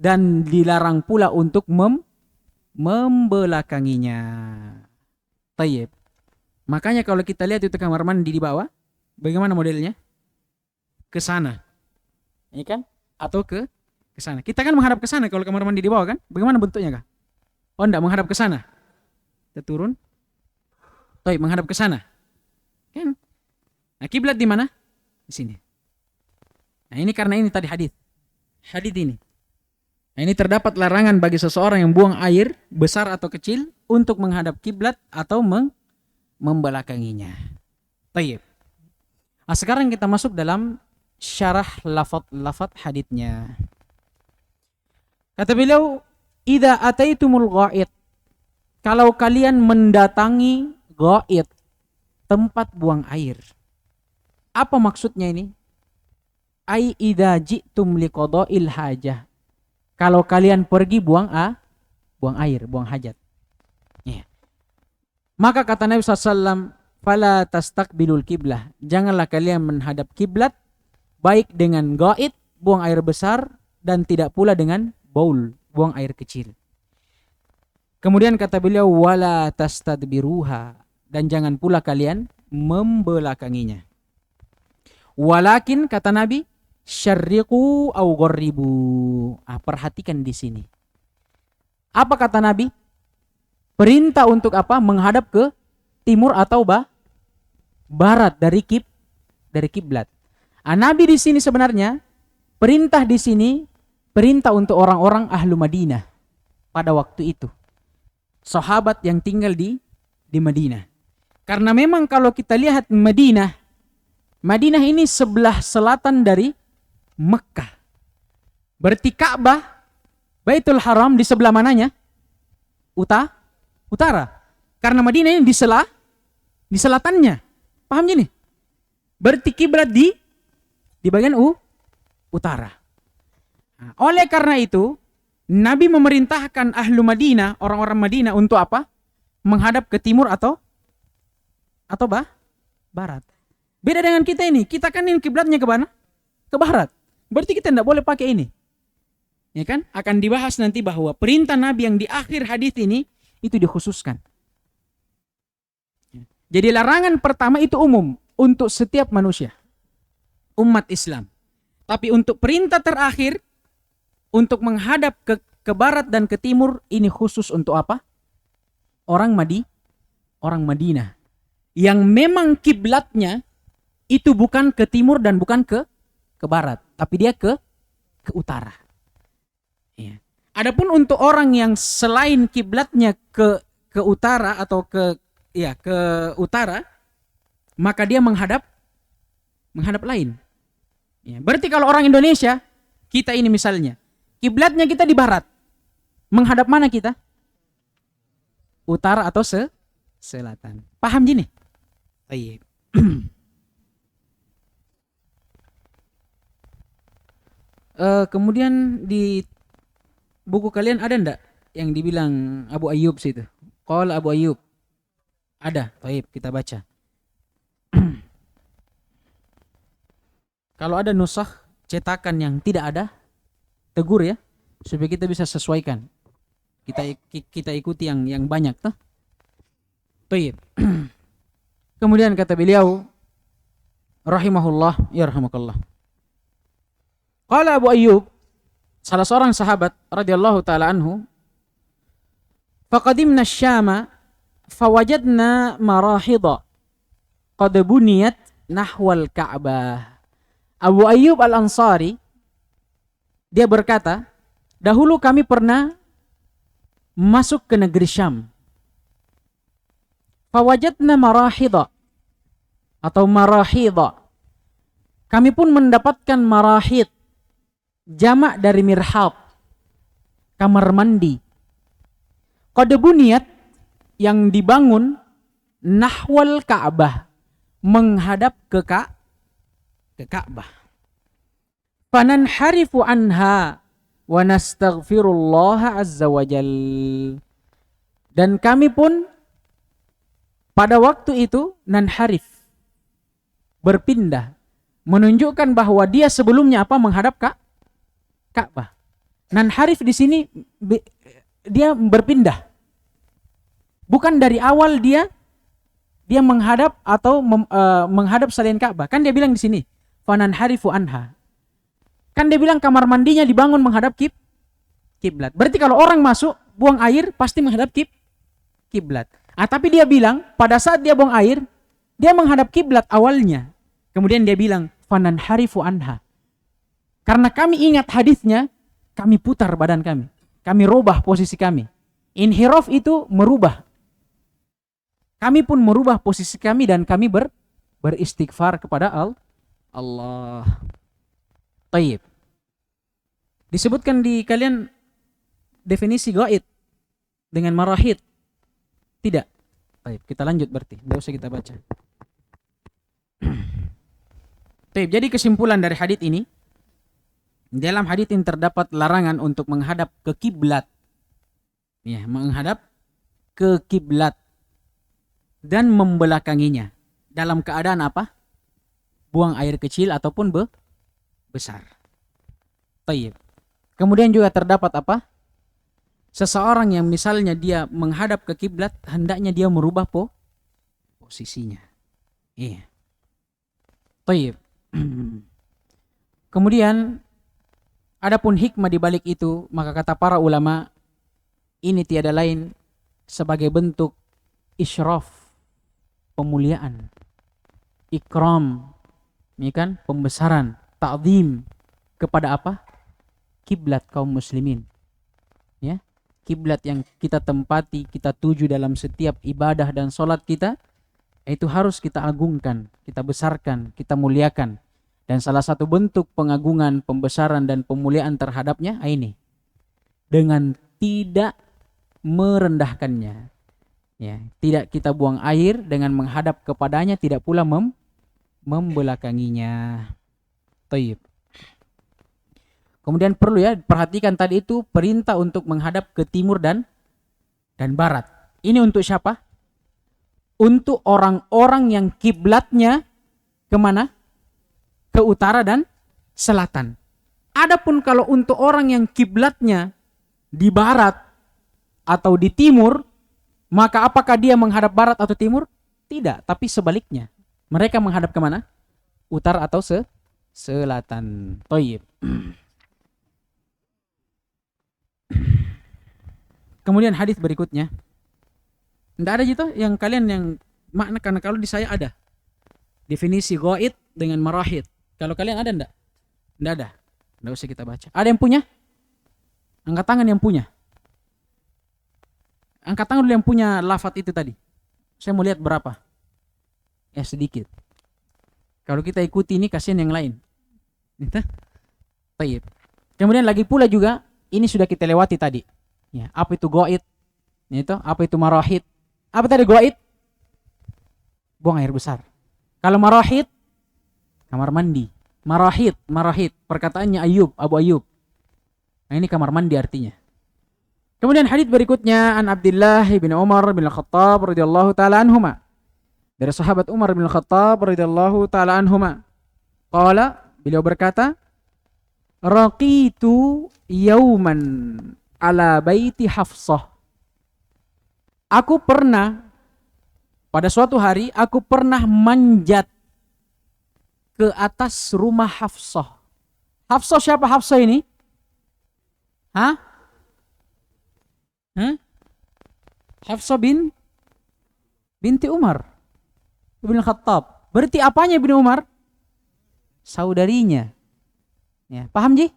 dan dilarang pula untuk membelakanginya. Tayyib. Makanya kalau kita lihat itu kamar mandi di bawah, bagaimana modelnya? Ke sana. Ini kan? Atau ke sana. Kita kan menghadap ke sana kalau kamar mandi di bawah kan? Bagaimana bentuknya kah? Oh, enggak menghadap ke sana. Kita turun. Tayyib, menghadap ke sana. Kan? Nah, kiblat di mana? Di sini. Nah, ini karena ini tadi hadis ini. Nah, ini terdapat larangan bagi seseorang yang buang air besar atau kecil untuk menghadap kiblat atau membelakanginya. Tayyib. Nah, sekarang kita masuk dalam syarah lafaz haditsnya. Kata beliau, "Idza ataitumul ghait." Kalau kalian mendatangi ghait, tempat buang air. Apa maksudnya ini? Ai idza ji'tum liqada'il hajah. Kalau kalian pergi buang air, buang hajat. Ya. Maka kata Nabi SAW, fala tastaqbilul kiblah, janganlah kalian menghadap kiblat, baik dengan ghaid, buang air besar, dan tidak pula dengan baul, buang air kecil. Kemudian kata beliau, wala tastadbiruha, dan jangan pula kalian membelakanginya. Walakin kata Nabi, syarriqu au gharribu. Perhatikan di sini. Apa kata Nabi? Perintah untuk apa? Menghadap ke timur atau barat dari kiblat. Nabi di sini sebenarnya perintah di sini perintah untuk orang-orang ahlu Madinah pada waktu itu. Sahabat yang tinggal di Madinah. Karena memang kalau kita lihat Madinah ini sebelah selatan dari Mekah. Berarti Ka'bah, Baitul Haram di sebelah mananya? Utara. Karena Madinah ini di selatannya. Paham gini? Berarti kiblat di bagian utara. Nah, oleh karena itu, Nabi memerintahkan ahlu Madinah, orang-orang Madinah untuk apa? Menghadap ke timur atau barat. Beda dengan kita ini. Kita kan ini kiblatnya ke mana? Ke barat. Berarti kita tidak boleh pakai ini. Ya kan? Akan dibahas nanti bahwa perintah Nabi yang di akhir hadis ini itu dikhususkan. Jadi larangan pertama itu umum untuk setiap manusia, umat Islam. Tapi untuk perintah terakhir untuk menghadap ke barat dan ke timur, ini khusus untuk apa? Orang Madinah. Yang memang kiblatnya itu bukan ke timur dan bukan ke barat, tapi dia ke utara. Ya. Adapun untuk orang yang selain kiblatnya ke utara atau ke utara, maka dia menghadap lain. Ya, berarti kalau orang Indonesia, kita ini misalnya, kiblatnya kita di barat. Menghadap mana kita? Utara atau selatan. Paham gini? Baik. Kemudian di buku kalian ada ndak yang dibilang Abu Ayyub situ? Qala Abu Ayyub. Ada. Baik, kita baca. Kalau ada nusakh cetakan yang tidak ada, tegur ya, supaya kita bisa sesuaikan. Kita ikuti yang banyak tuh. Baik. Kemudian kata beliau rahimahullah, ya rahimakallah. Qala Abu Ayyub, salah seorang sahabat radhiyallahu taala anhu, faqadimna Syama fawajadna marahidha qad buniyat nahwal Ka'bah. Abu Ayyub Al-Ansari dia berkata, dahulu kami pernah masuk ke negeri Syam. Fawajadna marahidha atau marahidha. Kami pun mendapatkan marahid, jamak dari mirhab, kamar mandi. Qad buniyat, yang dibangun nahwal Ka'bah, menghadap ke Ka'bah. Fananharifu anha wa nastaghfirullah azza wa jal. Dan kami pun pada waktu itu nanharif, berpindah, menunjukkan bahwa dia sebelumnya apa, menghadap Ka'bah. Nanharif di sini dia berpindah. Bukan dari awal dia menghadap atau menghadap selain Ka'bah. Kan dia bilang di sini, fananharifu anha. Kan dia bilang kamar mandinya dibangun menghadap kiblat. Berarti kalau orang masuk buang air pasti menghadap kiblat. Tapi dia bilang pada saat dia buang air, dia menghadap kiblat awalnya. Kemudian dia bilang fananharifu anha. Karena kami ingat hadisnya, kami putar badan kami. Kami rubah posisi kami. Inhiraf itu merubah. Kami pun merubah posisi kami dan kami beristighfar kepada Allah. Taib. Disebutkan di kalian definisi gaid dengan marahid? Tidak. Taib. Kita lanjut berarti. Tidak usah kita baca. Taib. Jadi kesimpulan dari hadits ini, dalam hadits ini terdapat larangan untuk menghadap ke kiblat. Ya, menghadap ke kiblat dan membelakanginya dalam keadaan apa? Buang air kecil ataupun besar. Taib. Kemudian juga terdapat apa? Seseorang yang misalnya dia menghadap ke kiblat, hendaknya dia merubah posisinya. Iya. Taib. Kemudian adapun hikmah di balik itu, maka kata para ulama, ini tiada lain sebagai bentuk isyraf, pemuliaan, ikram, ini kan pembesaran, ta'zim kepada apa? Kiblat kaum muslimin. Ya, kiblat yang kita tempati, kita tuju dalam setiap ibadah dan salat kita, itu harus kita agungkan, kita besarkan, kita muliakan. Dan salah satu bentuk pengagungan, pembesaran dan pemuliaan terhadapnya ini dengan tidak merendahkannya. Ya, tidak kita buang air dengan menghadap kepadanya, tidak pula membelakanginya. Taib. Kemudian perlu ya perhatikan tadi itu perintah untuk menghadap ke timur dan barat. Ini untuk siapa? Untuk orang-orang yang kiblatnya kemana? Ke utara dan selatan. Adapun kalau untuk orang yang kiblatnya di barat atau di timur, maka apakah dia menghadap barat atau timur? Tidak, tapi sebaliknya. Mereka menghadap kemana? Utara atau selatan. Taib. Kemudian hadis berikutnya. Tidak ada gitu yang kalian yang makna, karena kalau di saya ada definisi gaid dengan marahid. Kalau kalian ada enggak? Tidak ada. Tidak usah kita baca. Ada yang punya? Angkat tangan yang punya. Angkat tangan dulu yang punya lafaz itu tadi. Saya mau lihat berapa. Ya sedikit. Kalau kita ikuti ini kasihan yang lain. Gitu. Baik. Kemudian lagi pula juga ini sudah kita lewati tadi. Ya, apa itu goit? Itu apa itu marahid? Apa tadi goit? Buang air besar. Kalau marahid, kamar mandi. Marahid. Perkataannya Abu Ayyub. Nah, ini kamar mandi artinya. Kemudian hadits berikutnya an Abdullah bin Umar bin Khattab radhiyallahu taala anhuma. Dari sahabat Umar bin Khattab radhiyallahu taala anhuma. Qala, beliau berkata, raqitu yauman ala baiti Hafsah. Pada suatu hari aku pernah manjat ke atas rumah Hafsah. Hafsah siapa Hafsah ini? Hafsah binti Umar bin Khattab. Berarti apanya bin Umar? Saudarinya. Ya, paham Ji?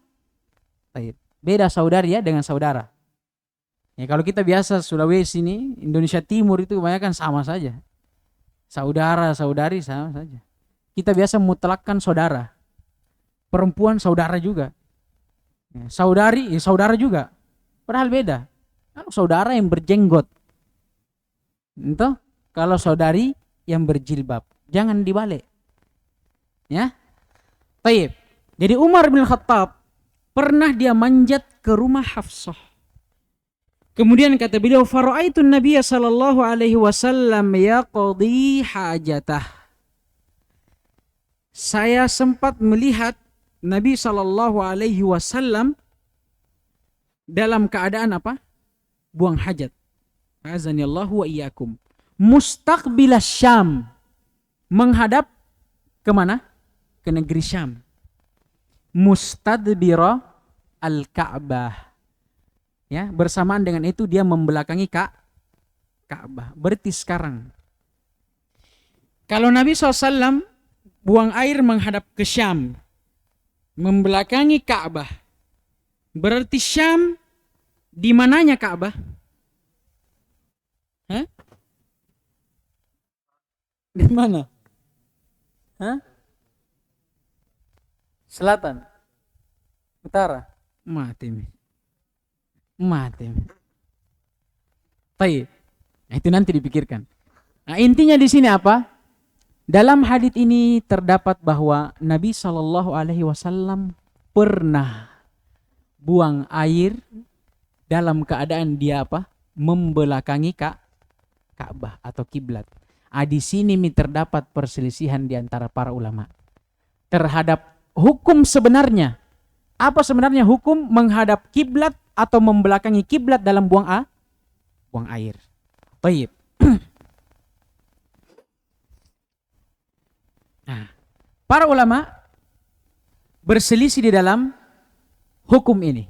Baik. Beda saudari ya dengan saudara. Ya, kalau kita biasa Sulawesi ini, Indonesia Timur itu kebanyakan sama saja. Saudara, saudari sama saja. Kita biasa mutlakkan saudara. Perempuan saudara juga. Ya, saudari, saudara juga. Padahal beda. Kalau saudara yang berjenggot. Itu kalau saudari yang berjilbab. Jangan dibalik. Ya. Baik. Jadi Umar bin Khattab pernah dia manjat ke rumah Hafsah. Kemudian kata beliau, fara'aitun Nabiya sallallahu alaihi wasallam yaqdi hajatah. Saya sempat melihat Nabi sallallahu alaihi wasallam dalam keadaan apa? Buang hajat. Azanillahu wa iyyakum. Mustaqbilas Syam. Menghadap ke mana? Ke negeri Syam. Mustadbira al-Ka'bah. Ya, bersamaan dengan itu dia membelakangi Ka'bah. Berarti sekarang kalau Nabi SAW buang air menghadap ke Syam, membelakangi Ka'bah, berarti Syam di mananya Ka'bah? Di mana? Selatan, utara, mati. Baik. Nah, itu nanti dipikirkan. Nah, intinya di sini apa? Dalam hadits ini terdapat bahwa Nabi Shallallahu Alaihi Wasallam pernah buang air dalam keadaan dia apa? Membelakangi Ka'bah atau kiblat. Di sini terdapat perselisihan di antara para ulama terhadap hukum sebenarnya. Apa sebenarnya hukum menghadap kiblat atau membelakangi kiblat dalam buang air? Baik. Nah, para ulama berselisih di dalam hukum ini.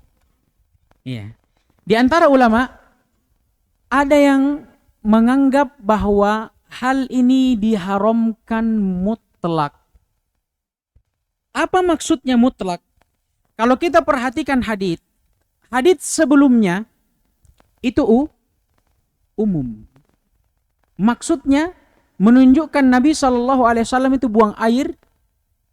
Iya. Di antara ulama ada yang menganggap bahwa hal ini diharamkan mutlak. Apa maksudnya mutlak? Kalau kita perhatikan hadits sebelumnya itu umum. Maksudnya menunjukkan Nabi SAW itu buang air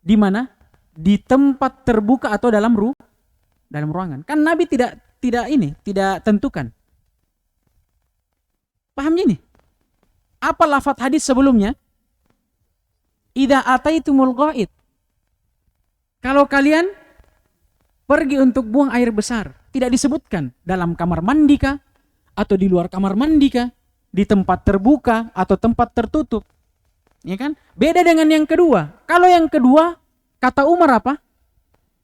di mana? Di tempat terbuka atau dalam ruangan. Kan Nabi tidak tentukan. Paham ini? Apa lafaz hadis sebelumnya? Idza ataitumul ghaid. Kalau kalian pergi untuk buang air besar, tidak disebutkan dalam kamar mandi kah atau di luar kamar mandi kah, di tempat terbuka atau tempat tertutup. Ya kan? Beda dengan yang kedua. Kalau yang kedua, kata Umar apa?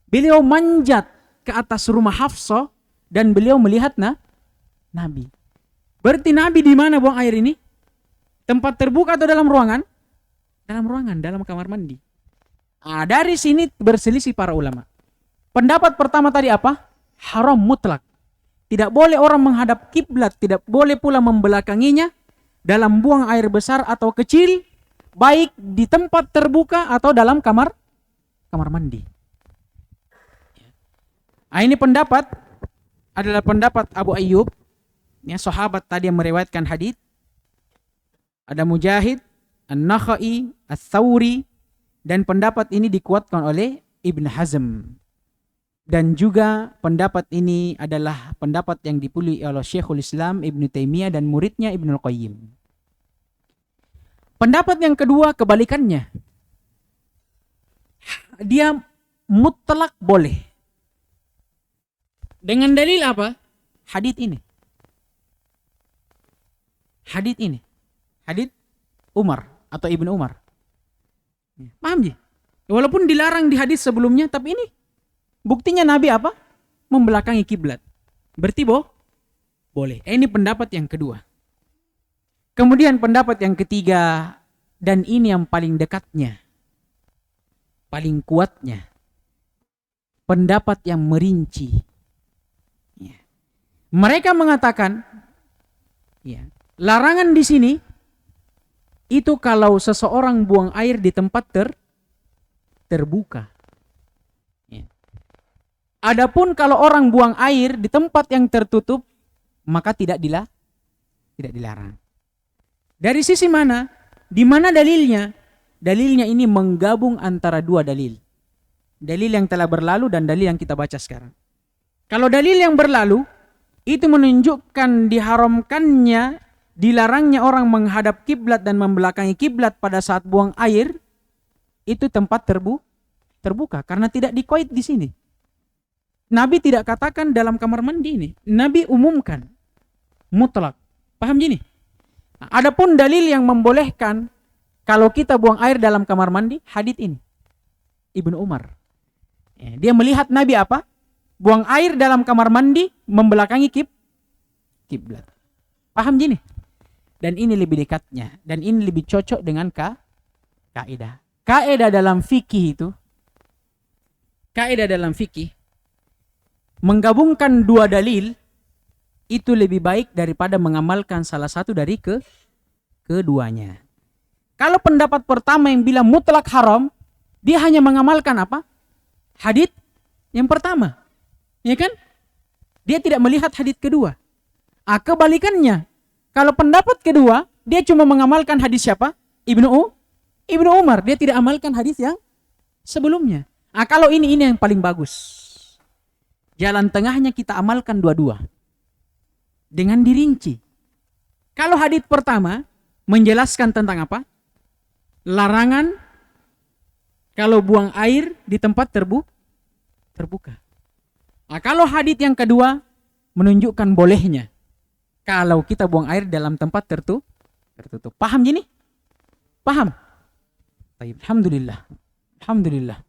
Beliau manjat ke atas rumah Hafsah dan beliau melihat Nabi. Berarti Nabi di mana buang air ini? Tempat terbuka atau dalam ruangan? Dalam ruangan, dalam kamar mandi. Dari sini berselisih para ulama. Pendapat pertama tadi apa? Haram mutlak. Tidak boleh orang menghadap kiblat, tidak boleh pula membelakanginya dalam buang air besar atau kecil, baik di tempat terbuka atau dalam kamar mandi. Ini pendapat adalah pendapat Abu Ayyub, ya, sahabat tadi yang meriwayatkan hadits. Ada Mujahid, An-Nakhai, Ats-Tsauri, dan pendapat ini dikuatkan oleh Ibn Hazm. Dan juga pendapat ini adalah pendapat yang dipilih oleh Syekhul Islam Ibn Taimiyah dan muridnya Ibnul Qayyim. Pendapat yang kedua kebalikannya. Dia mutlak boleh. Dengan dalil apa? Hadits ini. Hadits ini. Hadits Umar atau Ibnu Umar. Paham ji? Walaupun dilarang di hadis sebelumnya, tapi ini buktinya Nabi apa? Membelakangi kiblat. Berarti boleh. Ini pendapat yang kedua. Kemudian pendapat yang ketiga, dan ini yang paling dekatnya, paling kuatnya, pendapat yang merinci. Ya. Mereka mengatakan, ya, larangan di sini itu kalau seseorang buang air di tempat terbuka. Ya. Adapun kalau orang buang air di tempat yang tertutup, maka tidak dilarang. Dari sisi mana? Di mana dalilnya? Dalilnya ini menggabung antara dua dalil. Dalil yang telah berlalu dan dalil yang kita baca sekarang. Kalau dalil yang berlalu, itu menunjukkan diharamkannya, dilarangnya orang menghadap kiblat dan membelakangi kiblat pada saat buang air, itu tempat terbuka. Karena tidak dikoid di sini. Nabi tidak katakan dalam kamar mandi ini. Nabi umumkan. Mutlak. Paham gini? Adapun dalil yang membolehkan kalau kita buang air dalam kamar mandi, hadits ini. Ibnu Umar. Dia melihat Nabi apa? Buang air dalam kamar mandi, membelakangi kiblat. Paham gini? Dan ini lebih dekatnya. Dan ini lebih cocok dengan kaidah. Kaidah dalam fikih itu. Kaidah dalam fikih. Menggabungkan dua dalil itu lebih baik daripada mengamalkan salah satu dari keduanya. Kalau pendapat pertama yang bilang mutlak haram, dia hanya mengamalkan apa? Hadits yang pertama. Ya kan? Dia tidak melihat hadits kedua. Kebalikannya, kalau pendapat kedua, dia cuma mengamalkan hadis siapa? Ibnu Umar. Dia tidak amalkan hadis yang sebelumnya. Kalau ini yang paling bagus. Jalan tengahnya kita amalkan dua-dua. Dengan dirinci. Kalau hadits pertama menjelaskan tentang apa? Larangan kalau buang air di tempat terbuka. Kalau hadits yang kedua menunjukkan bolehnya kalau kita buang air dalam tempat tertutup. Paham gini? Paham? Baik, alhamdulillah.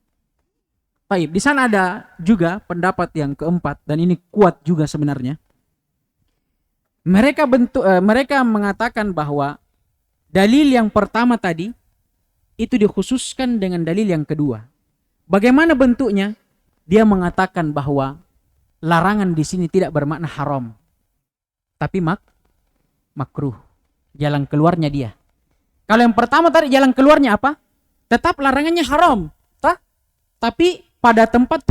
Baik, di sana ada juga pendapat yang keempat dan ini kuat juga sebenarnya. Mereka mengatakan bahwa dalil yang pertama tadi itu dikhususkan dengan dalil yang kedua. Bagaimana bentuknya? Dia mengatakan bahwa larangan di sini tidak bermakna haram, tapi makruh. Jalan keluarnya dia. Kalau yang pertama tadi jalan keluarnya apa? Tetap larangannya haram, tapi pada tempat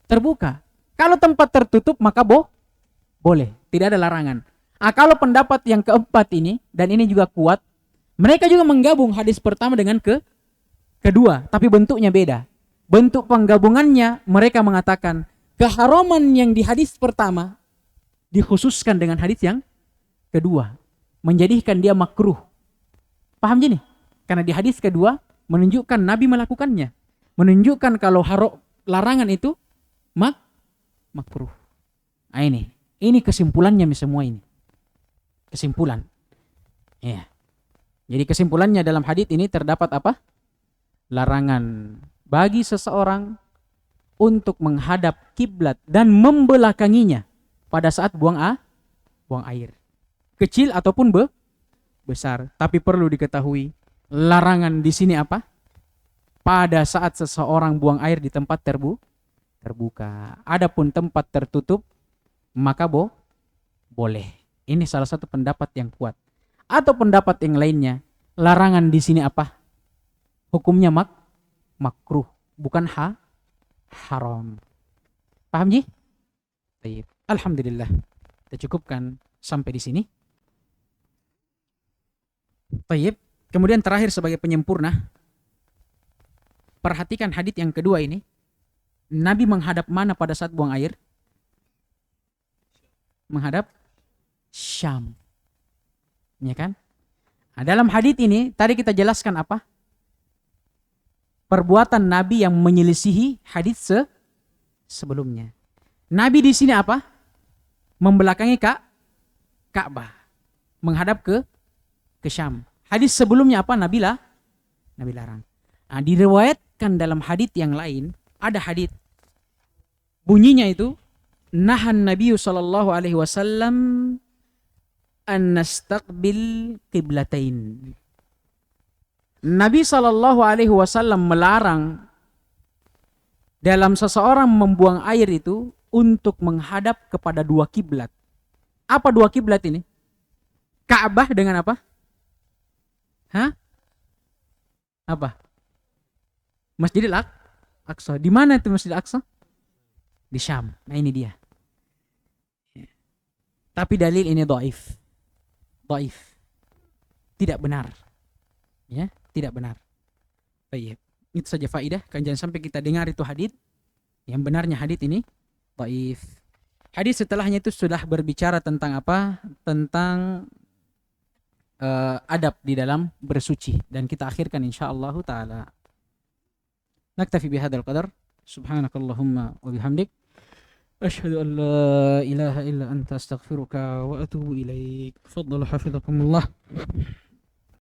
terbuka. Kalau tempat tertutup maka boleh, tidak ada larangan. Kalau pendapat yang keempat ini, dan ini juga kuat, mereka juga menggabung hadis pertama dengan kedua, tapi bentuknya beda. Bentuk penggabungannya mereka mengatakan keharaman yang di hadis pertama dikhususkan dengan hadis yang kedua, menjadikan dia makruh. Paham gini? Karena di hadis kedua menunjukkan Nabi melakukannya, menunjukkan kalau larangan itu makruh. Ini kesimpulannya semua ini. Kesimpulan. Ya. Jadi kesimpulannya dalam hadis ini terdapat apa? Larangan bagi seseorang untuk menghadap kiblat dan membelakanginya pada saat buang air. Kecil ataupun besar. Tapi perlu diketahui, larangan di sini apa? Pada saat seseorang buang air di tempat terbuka. Adapun tempat tertutup, maka boleh. Ini salah satu pendapat yang kuat. Atau pendapat yang lainnya, larangan di sini apa? Hukumnya makruh, bukan haram. Paham ji? Baik. Alhamdulillah. Kita cukupkan sampai di sini. Baik. Kemudian terakhir sebagai penyempurna, perhatikan hadits yang kedua ini. Nabi menghadap mana pada saat buang air? Menghadap Syam. Ya kan? Nah, dalam hadits ini tadi kita jelaskan apa? Perbuatan Nabi yang menyelisihi hadits sebelumnya. Nabi di sini apa? Membelakangi Ka'bah. Menghadap ke Syam. Hadis sebelumnya apa? Nabi larang. Nah, diriwayatkan dalam hadits yang lain, ada hadits bunyinya itu nahan Nabi sallallahu alaihi wasallam an nastaqbil qiblatain. Nabi sallallahu alaihi wasallam melarang dalam seseorang membuang air itu untuk menghadap kepada dua kiblat. Apa dua kiblat ini? Ka'bah dengan apa? Apa? Masjidil Aqsa. Di mana itu Masjidil Aqsa? Di Syam. Nah, ini dia. Tapi dalil ini dhaif. Tidak benar. Ya, tidak benar. Baik. Itu saja faidah. Kan jangan sampai kita dengar itu hadits. Yang benarnya hadits ini dhaif. Hadis setelahnya itu sudah berbicara tentang apa? Tentang adab di dalam bersuci, dan kita akhirkan insyaallah taala. Naktafi bihadzal qadar. Subhanakallahumma wa bihamdik asyhadu an la ilaha illa anta astaghfiruka wa atubu ilaik. Tafadhalu hafizakumullah.